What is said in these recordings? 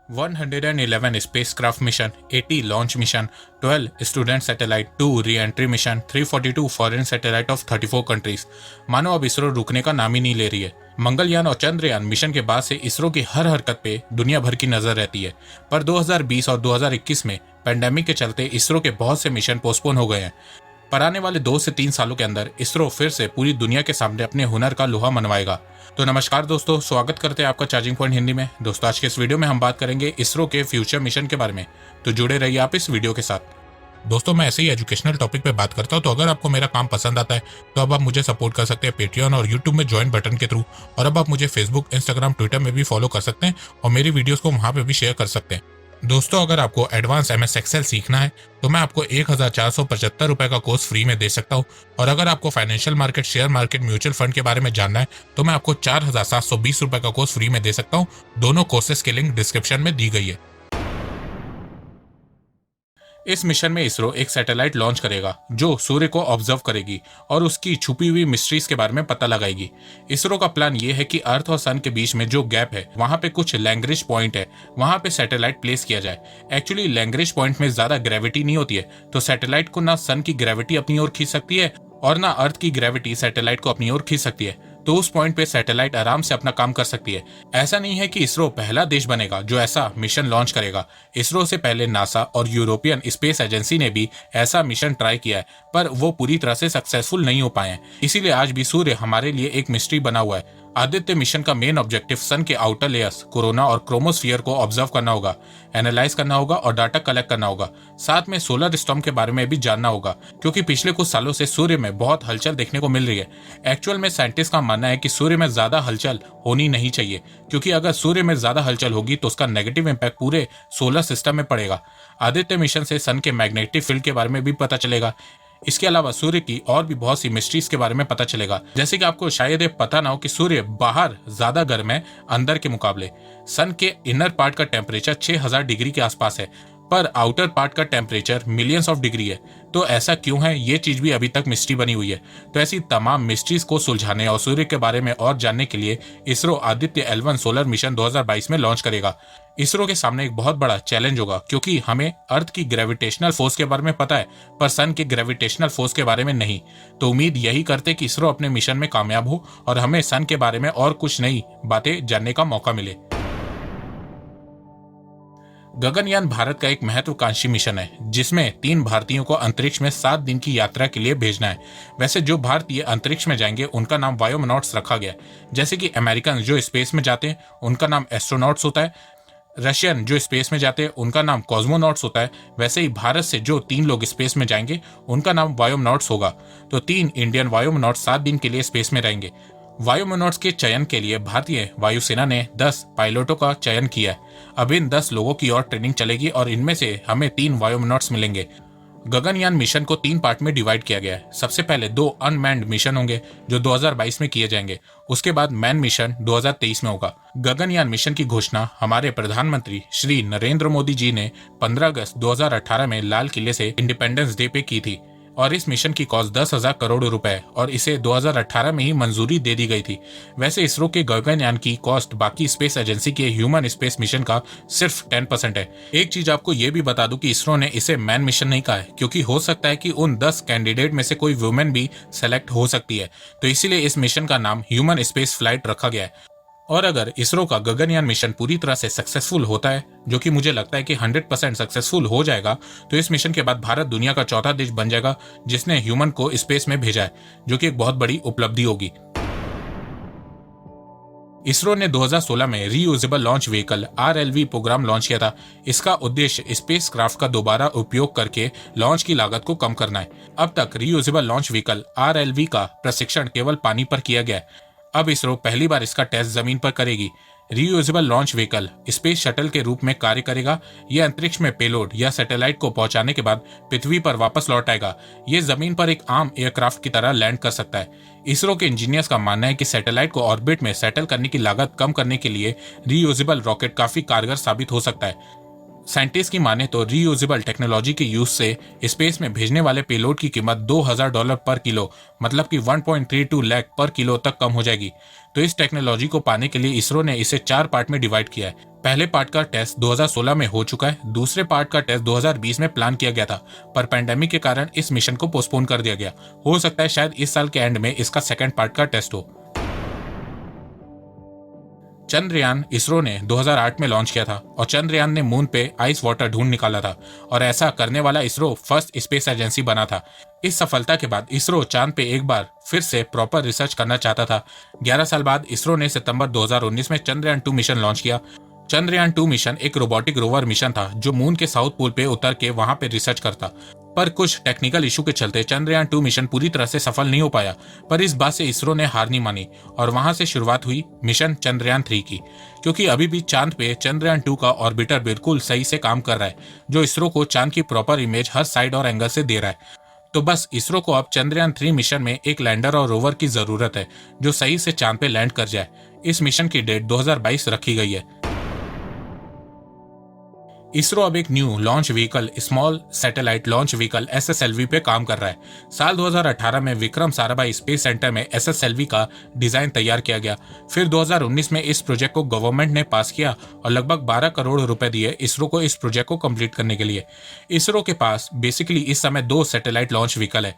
111 spacecraft mission, 80 launch mission, 12 student satellite, 2 re-entry mission, 342 foreign satellite of 34 countries। मानो अब इसरो रुकने का नाम ही नहीं ले रही है। मंगलयान और चंद्रयान मिशन के बाद से इसरो की हर हरकत पे दुनिया भर की नजर रहती है। पर 2020 और 2021 में पेंडेमिक के चलते इसरो के बहुत से मिशन पोस्टपोन हो गए हैं। पर आने वाले 2 से 3 सालों के अंदर इसरो फिर से पूरी दुनिया के सामने अपने हुनर का लोहा मनवाएगा। तो नमस्कार दोस्तों, स्वागत करते हैं आपका चार्जिंग पॉइंट हिंदी में। दोस्तों, आज के इस वीडियो में हम बात करेंगे इसरो के फ्यूचर मिशन के बारे में, तो जुड़े रहिए आप इस वीडियो के साथ। दोस्तों, मैं ऐसे ही एजुकेशनल टॉपिक पे बात करता हूँ, तो अगर आपको मेरा काम पसंद आता है तो अब आप मुझे सपोर्ट कर सकते हैं पेट्रियन और यूट्यूब में ज्वाइन बटन के थ्रू। और अब आप मुझे फेसबुक, इंस्टाग्राम, ट्विटर में भी फॉलो कर सकते हैं और मेरी वीडियोस को वहाँ पे भी शेयर कर सकते हैं। दोस्तों, अगर आपको एडवांस MS एक्सेल सीखना है तो मैं आपको 1475 रुपए का कोर्स फ्री में दे सकता हूँ। और अगर आपको financial market, share market, mutual fund के बारे में जानना है तो मैं आपको 4720 रुपए का कोर्स फ्री में दे सकता हूँ। दोनों कोर्सेज की लिंक डिस्क्रिप्शन में दी गई है। इस मिशन में इसरो एक सैटेलाइट लॉन्च करेगा जो सूर्य को ऑब्जर्व करेगी और उसकी छुपी हुई मिस्ट्रीज के बारे में पता लगाएगी। इसरो का प्लान ये है कि अर्थ और सन के बीच में जो गैप है वहां पे कुछ लैग्रेंज पॉइंट है, वहां पे सैटेलाइट प्लेस किया जाए। एक्चुअली लैग्रेंज पॉइंट में ज्यादा ग्रेविटी नहीं होती है, तो सैटेलाइट को ना सन की ग्रेविटी अपनी ओर खींच सकती है और ना अर्थ की ग्रेविटी सैटेलाइट को अपनी ओर खींच सकती है। तो उस पॉइंट पे सैटेलाइट आराम से अपना काम कर सकती है। ऐसा नहीं है कि इसरो पहला देश बनेगा जो ऐसा मिशन लॉन्च करेगा। इसरो से पहले नासा और यूरोपियन स्पेस एजेंसी ने भी ऐसा मिशन ट्राई किया है, पर वो पूरी तरह से सक्सेसफुल नहीं हो पाए हैं। इसीलिए आज भी सूर्य हमारे लिए एक मिस्ट्री बना हुआ है। आदित्य मिशन का मेन ऑब्जेक्टिव सन के आउटर लेयर्स, कोरोना और क्रोमोस्फियर को ऑब्जर्व करना होगा, एनालाइज करना होगा और डाटा कलेक्ट करना होगा। साथ में सोलर स्टॉर्म के बारे में भी जानना होगा, क्योंकि पिछले कुछ सालों से सूर्य में बहुत हलचल देखने को मिल रही है। एक्चुअल में साइंटिस्ट का मानना है कि सूर्य में ज्यादा हलचल होनी नहीं चाहिए, क्योंकि अगर सूर्य में ज्यादा हलचल होगी तो उसका नेगेटिव इम्पैक्ट पूरे सोलर सिस्टम में पड़ेगा। आदित्य मिशन से सन के मैग्नेटिक फील्ड के बारे में भी पता चलेगा। इसके अलावा सूर्य की और भी बहुत सी मिस्ट्रीज के बारे में पता चलेगा। जैसे कि आपको शायद ये पता ना हो कि सूर्य बाहर ज्यादा गर्म है अंदर के मुकाबले। सन के इनर पार्ट का टेम्परेचर 6000 डिग्री के आसपास है, पर आउटर पार्ट का टेम्परेचर मिलियंस ऑफ डिग्री है। तो ऐसा क्यों है, ये चीज भी अभी तक मिस्ट्री बनी हुई है। तो ऐसी तमाम मिस्ट्रीज को सुलझाने और सूर्य के बारे में और जानने के लिए ISRO Aditya L1 solar mission 2022 में लॉन्च करेगा। इसरो के सामने एक बहुत बड़ा चैलेंज होगा, क्योंकि हमें अर्थ की ग्रेविटेशनल फोर्स के बारे में पता है पर सन के ग्रेविटेशनल फोर्स के बारे में नहीं। तो उम्मीद यही करते कि इसरो अपने मिशन में कामयाब हो और हमें सन के बारे में और कुछ नई बातें जानने का मौका मिले। गगनयान भारत का एक महत्वाकांक्षी मिशन है, जिसमें 3 भारतीयों को अंतरिक्ष में 7 दिन की यात्रा के लिए भेजना है। वैसे जो भारतीय अंतरिक्ष में जाएंगे उनका नाम वायोमोनॉट्स रखा गया है। जैसे कि अमेरिकन जो स्पेस में जाते हैं उनका नाम एस्ट्रोनॉट्स होता है, रशियन जो स्पेस में जाते हैं उनका नाम कॉस्मोनॉट्स होता है। वैसे ही भारत से जो 3 लोग स्पेस में जाएंगे उनका नाम वायोमोनॉट्स होगा। तो 3 इंडियन वायोमोनॉट्स 7 दिन के लिए स्पेस में रहेंगे। वायुमोनॉट्स के चयन के लिए भारतीय वायुसेना ने 10 पायलटों का चयन किया है। अब इन 10 लोगों की और ट्रेनिंग चलेगी और इनमें से हमें 3 वायुमोनॉट्स मिलेंगे। गगनयान मिशन को 3 पार्ट में डिवाइड किया गया है। सबसे पहले 2 अनमैन्ड मिशन होंगे जो 2022 में किए जाएंगे। उसके बाद मैन मिशन 2023 में होगा। गगनयान मिशन की घोषणा हमारे प्रधानमंत्री श्री नरेंद्र मोदी जी ने 15 अगस्त 2018 में लाल किले से इंडिपेंडेंस डे पे की थी। और इस मिशन की कॉस्ट 10,000 करोड़ रुपए और इसे 2018 में ही मंजूरी दे दी गई थी। वैसे इसरो के गगनयान की कॉस्ट बाकी स्पेस एजेंसी के ह्यूमन स्पेस मिशन का सिर्फ 10% है। एक चीज आपको ये भी बता दूं कि इसरो ने इसे मैन मिशन नहीं कहा है, क्योंकि हो सकता है कि उन 10 कैंडिडेट में से कोई वुमेन भी सेलेक्ट हो सकती है। तो इसीलिए इस मिशन का नाम ह्यूमन स्पेस फ्लाइट रखा गया है। और अगर इसरो का गगनयान मिशन पूरी तरह से सक्सेसफुल होता है, जो कि मुझे लगता है कि 100% सक्सेसफुल हो जाएगा, तो इस मिशन के बाद भारत दुनिया का चौथा देश बन जाएगा जिसने ह्यूमन को स्पेस में भेजा है, जो कि एक बहुत बड़ी उपलब्धि होगी। इसरो ने 2016 में reusable launch vehicle RLV program launch किया था। इसका उद्देश्य स्पेसक्राफ्ट का दोबारा उपयोग करके लॉन्च की लागत को कम करना है। अब तक रीयूजेबल लॉन्च व्हीकल RLV का प्रशिक्षण केवल पानी पर किया गया है। अब इसरो पहली बार इसका टेस्ट जमीन पर करेगी। Reusable launch vehicle space shuttle के रूप में कार्य करेगा। यह अंतरिक्ष में पेलोड या सैटेलाइट को पहुंचाने के बाद पृथ्वी पर वापस लौट आएगा। यह जमीन पर एक आम एयरक्राफ्ट की तरह लैंड कर सकता है। इसरो के इंजीनियर्स का मानना है कि सैटेलाइट को ऑर्बिट में सेटल करने की लागत कम करने के लिए रीयूजेबल रॉकेट काफी कारगर साबित हो सकता है। साइंटिस्ट की माने तो रीयूजेबल टेक्नोलॉजी के यूज से स्पेस में भेजने वाले पेलोड की कीमत $2,000 पर किलो, मतलब कि 1.32 लाख पर किलो तक कम हो जाएगी। तो इस टेक्नोलॉजी को पाने के लिए इसरो ने इसे 4 पार्ट में डिवाइड किया है। पहले पार्ट का टेस्ट 2016 में हो चुका है, दूसरे पार्ट का टेस्ट 2020 में प्लान किया गया था, पर पैंडेमिक के कारण इस मिशन को पोस्टपोन कर दिया गया। हो सकता है शायद इस साल के एंड में इसका सेकंड पार्ट का टेस्ट हो। चंद्रयान इसरो ने 2008 में लॉन्च किया था और चंद्रयान ने मून पे आइस वाटर ढूंढ निकाला था और ऐसा करने वाला इसरो फर्स्ट स्पेस एजेंसी बना था। इस सफलता के बाद इसरो चांद पे एक बार फिर से प्रॉपर रिसर्च करना चाहता था। 11 साल बाद इसरो ने सितंबर 2019 में चंद्रयान 2 मिशन लॉन्च किया। चंद्रयान 2 मिशन एक रोबोटिक रोवर मिशन था जो मून के साउथ पोल पे उतर के वहां पे रिसर्च करता, पर कुछ टेक्निकल इशू के चलते चंद्रयान 2 मिशन पूरी तरह से सफल नहीं हो पाया। पर इस बात से इसरो ने हार नहीं मानी और वहां से शुरुआत हुई मिशन चंद्रयान 3 की, क्योंकि अभी भी चांद पे चंद्रयान 2 का ऑर्बिटर बिल्कुल सही से काम कर रहा है, जो इसरो को चांद की प्रॉपर इमेज हर साइड और एंगल से दे रहा है। तो बस इसरो को अब चंद्रयान 3 मिशन में एक लैंडर और रोवर की जरूरत है जो सही से चांद पे लैंड कर जाए। इस मिशन की डेट 2022 रखी गई है। इसरो अब एक new launch vehicle, small satellite launch vehicle SSLV पे काम कर रहा है। साल 2018 में विक्रम साराभाई स्पेस सेंटर में SSLV का डिजाइन तैयार किया गया। फिर 2019 में इस प्रोजेक्ट को गवर्नमेंट ने पास किया और लगभग 12 करोड़ रुपए दिए इसरो को इस प्रोजेक्ट को कंप्लीट करने के लिए। इसरो के पास बेसिकली इस समय 2 सैटेलाइट लॉन्च व्हीकल है,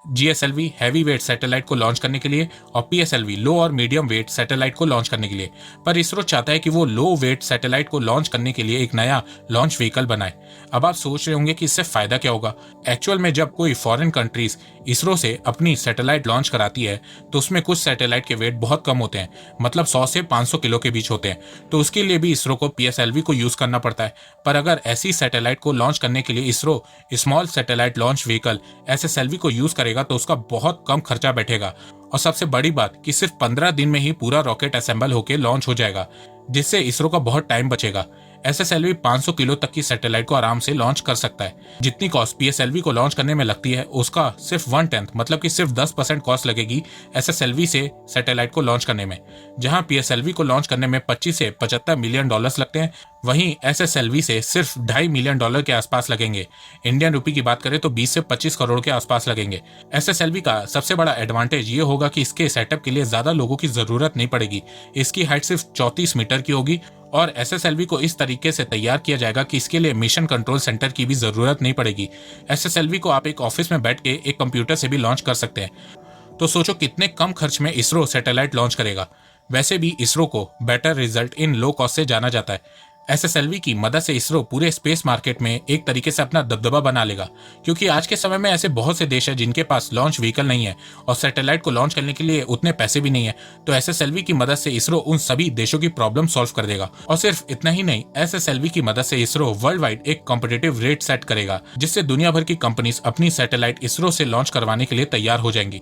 GSLV हैवी वेट सैटेलाइट को लॉन्च करने के लिए और PSLV लो और मीडियम वेट सैटेलाइट को लॉन्च करने के लिए। पर इसरो चाहता है कि वो लो वेट सैटेलाइट को लॉन्च करने के लिए एक नया लॉन्च व्हीकल बनाए। अब आप सोच रहे होंगे कि इससे फायदा क्या होगा। एक्चुअल में जब कोई फॉरेन कंट्रीज इसरो से अपनी सैटेलाइट लॉन्च कराती है तो उसमें कुछ सैटेलाइट के वेट बहुत कम होते हैं, मतलब 100 से 500 किलो के बीच होते हैं, तो उसके लिए भी इसरो को PSLV को यूज करना पड़ता है। पर अगर ऐसी सैटेलाइट को लॉन्च करने के लिए ISRO small satellite launch vehicle SSLV को यूज करेगा तो उसका बहुत कम खर्चा बैठेगा और सबसे बड़ी बात कि सिर्फ 15 दिन में ही पूरा रॉकेट असेंबल होकर लॉन्च हो जाएगा, जिससे इसरो का बहुत टाइम बचेगा। SSLV 500 किलो तक की सैटेलाइट को आराम से लॉन्च कर सकता है। जितनी कॉस्ट PSLV को लॉन्च करने में लगती है उसका सिर्फ 1/10 मतलब कि सिर्फ 10% कॉस्ट लगेगी SSLV से सैटेलाइट को लॉन्च करने में। जहां PSLV को लॉन्च करने में 25 से 75 मिलियन डॉलर्स लगते हैं, वहीं SSLV से सिर्फ $2.5 मिलियन के आसपास लगेंगे। इंडियन रुपी की बात करें तो 20 से 25 करोड़ के आसपास लगेंगे। SSLV का सबसे बड़ा एडवांटेज ये होगा कि इसके सेटअप के लिए ज्यादा लोगों की जरूरत नहीं पड़ेगी। इसकी हाइट सिर्फ 34 मीटर की होगी और SSLV को इस तरीके से तैयार किया जाएगा कि इसके लिए मिशन कंट्रोल सेंटर की भी जरूरत नहीं पड़ेगी। SSLV को आप एक ऑफिस में बैठ के एक कंप्यूटर से भी लॉन्च कर सकते हैं। तो सोचो कितने कम खर्च में इसरो सैटेलाइट लॉन्च करेगा। वैसे भी इसरो को better result in low cost से जाना जाता है। SSLV की मदद से इसरो पूरे स्पेस मार्केट में एक तरीके से अपना दबदबा बना लेगा, क्योंकि आज के समय में ऐसे बहुत से देश हैं जिनके पास लॉन्च व्हीकल नहीं है और सैटेलाइट को लॉन्च करने के लिए उतने पैसे भी नहीं है। तो SSLV की मदद से इसरो उन सभी देशों की प्रॉब्लम सॉल्व कर देगा। और सिर्फ इतना ही नहीं, SSLV की मदद से इसरो वर्ल्ड वाइड एक कॉम्पिटिटिव रेट सेट करेगा, जिससे दुनिया भर की कंपनीज अपनी सैटेलाइट इसरो से लॉन्च करवाने के लिए तैयार हो जाएंगी।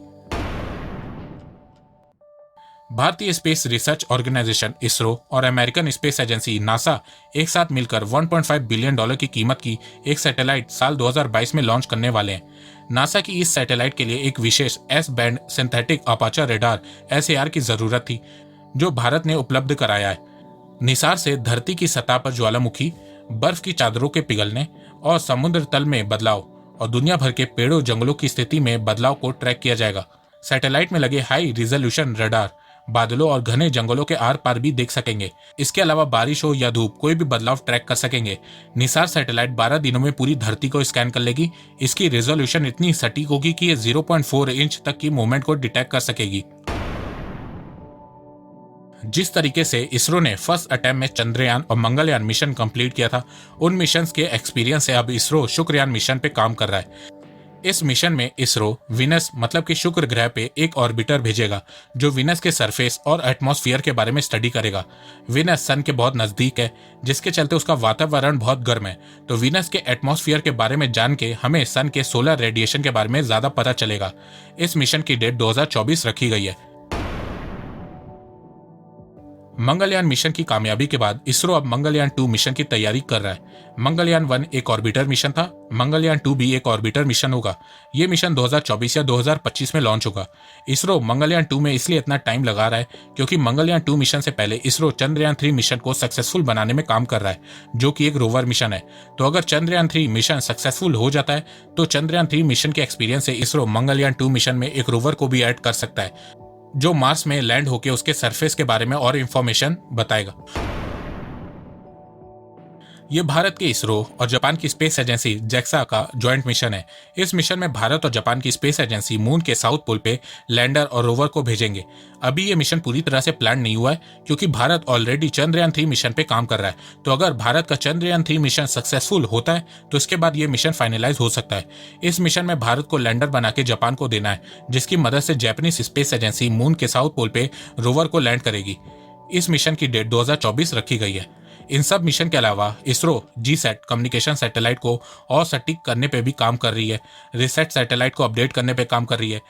भारतीय स्पेस रिसर्च ऑर्गेनाइजेशन इसरो और अमेरिकन स्पेस एजेंसी नासा एक साथ मिलकर $1.5 बिलियन की कीमत की एक सैटेलाइट साल 2022 में लॉन्च करने वाले हैं। नासा की इस सैटेलाइट के लिए एक विशेष S band synthetic aperture radar SAR की जरूरत थी, जो भारत ने उपलब्ध कराया है। निसार से धरती की सतह पर ज्वालामुखी, बर्फ की चादरों के पिघलने और समुद्र तल में बदलाव और दुनिया भर के पेड़ों जंगलों की स्थिति में बदलाव को ट्रैक किया जाएगा। सैटेलाइट में लगे हाई रिजोल्यूशन रडार बादलों और घने जंगलों के आर पार भी देख सकेंगे। इसके अलावा बारिश हो या धूप, कोई भी बदलाव ट्रैक कर सकेंगे। निसार सैटेलाइट 12 दिनों में पूरी धरती को स्कैन कर लेगी। इसकी रेजोल्यूशन इतनी सटीक होगी कि ये 0.4 इंच तक की मूवमेंट को डिटेक्ट कर सकेगी। जिस तरीके से इसरो ने फर्स्ट अटेम्प्ट में चंद्रयान और मंगलयान मिशन कंप्लीट किया था, उन मिशन के एक्सपीरियंस से अब इसरो शुक्रयान मिशन पे काम कर रहा है। इस मिशन में इसरो विनस मतलब कि शुक्र ग्रह पे एक ऑर्बिटर भेजेगा जो विनस के सरफेस और एटमॉस्फेयर के बारे में स्टडी करेगा। विनस सन के बहुत नजदीक है, जिसके चलते उसका वातावरण बहुत गर्म है। तो विनस के एटमॉस्फेयर के बारे में जान के हमें सन के सोलर रेडिएशन के बारे में ज्यादा पता चलेगा। इस मिशन की डेट 2024 रखी गई है। मंगलयान मिशन की कामयाबी के बाद इसरो अब मंगलयान 2 मिशन की तैयारी कर रहा है। मंगलयान 1 एक ऑर्बिटर मिशन था, मंगलयान 2 भी एक ऑर्बिटर मिशन होगा। ये मिशन 2024 या 2025 में लॉन्च होगा। इसरो मंगलयान 2 में इसलिए इतना टाइम लगा रहा है क्योंकि मंगलयान 2 मिशन से पहले इसरो चंद्रयान 3 मिशन को सक्सेसफुल बनाने में काम कर रहा है, जो कि एक रोवर मिशन है। तो अगर चंद्रयान 3 मिशन सक्सेसफुल हो जाता है तो चंद्रयान 3 मिशन के एक्सपीरियंस से इसरो मंगलयान 2 मिशन में एक रोवर को भी ऐड कर सकता है, जो मार्स में लैंड होकर उसके सरफेस के बारे में और इंफॉर्मेशन बताएगा। ये भारत के इसरो और जापान की स्पेस एजेंसी जैक्सा का ज्वाइंट मिशन है। इस मिशन में भारत और जापान की स्पेस एजेंसी मून के साउथ पोल पे लैंडर और रोवर को भेजेंगे। अभी ये मिशन पूरी तरह से प्लान नहीं हुआ है क्योंकि भारत ऑलरेडी चंद्रयान 3 मिशन पे काम कर रहा है। तो अगर भारत का चंद्रयान 3 मिशन सक्सेसफुल होता है तो इसके बाद ये मिशन फाइनलाइज हो सकता है। इस मिशन में भारत को लैंडर बना के जापान को देना है, जिसकी मदद से जापानीज स्पेस एजेंसी मून के साउथ पोल पे रोवर को लैंड करेगी। इस मिशन की डेट 2024 रखी गई है। इन सब मिशन के अलावा इसरो जीसैट कम्युनिकेशन सैटेलाइट को और सटीक करने पे भी काम कर रही है। रिसेट सैटेलाइट को अपडेट करने पे काम कर रही है।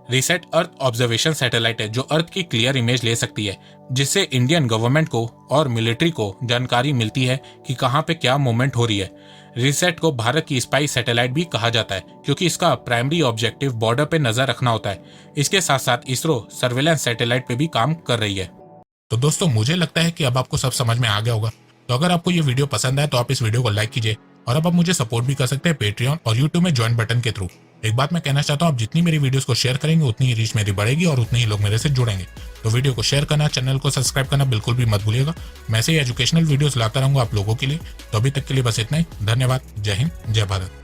रिसेट अर्थ ऑब्जर्वेशन सैटेलाइट है जो अर्थ की क्लियर इमेज ले सकती है, जिससे इंडियन गवर्नमेंट को और मिलिट्री को जानकारी मिलती है कि कहाँ पे क्या मूवमेंट हो रही है। रिसेट को भारत की स्पाई सैटेलाइट भी कहा जाता है क्योंकि इसका प्राइमरी ऑब्जेक्टिव बॉर्डर पे नजर रखना होता है। इसके साथ साथ इसरो सर्वेलेंस सैटेलाइट पे भी काम कर रही है। तो दोस्तों, मुझे लगता है कि अब आपको सब समझ में आ गया होगा। तो अगर आपको ये वीडियो पसंद आए तो आप इस वीडियो को लाइक कीजिए, और अब आप मुझे सपोर्ट भी कर सकते हैं पेट्रियन और यूट्यूब में ज्वाइन बटन के थ्रू। एक बात मैं कहना चाहता हूँ, आप जितनी मेरी वीडियोस को शेयर करेंगे उतनी ही रीच मेरी बढ़ेगी और उतने ही लोग मेरे से जुड़ेंगे। तो वीडियो को शेयर करना, चैनल को सब्सक्राइब करना बिल्कुल भी मत भूलिएगा। मैं ऐसे ही एजुकेशनल वीडियोस लाता रहूंगा आप लोगों के लिए। तो अभी तक के लिए बस इतना ही। धन्यवाद। जय हिंद, जय भारत।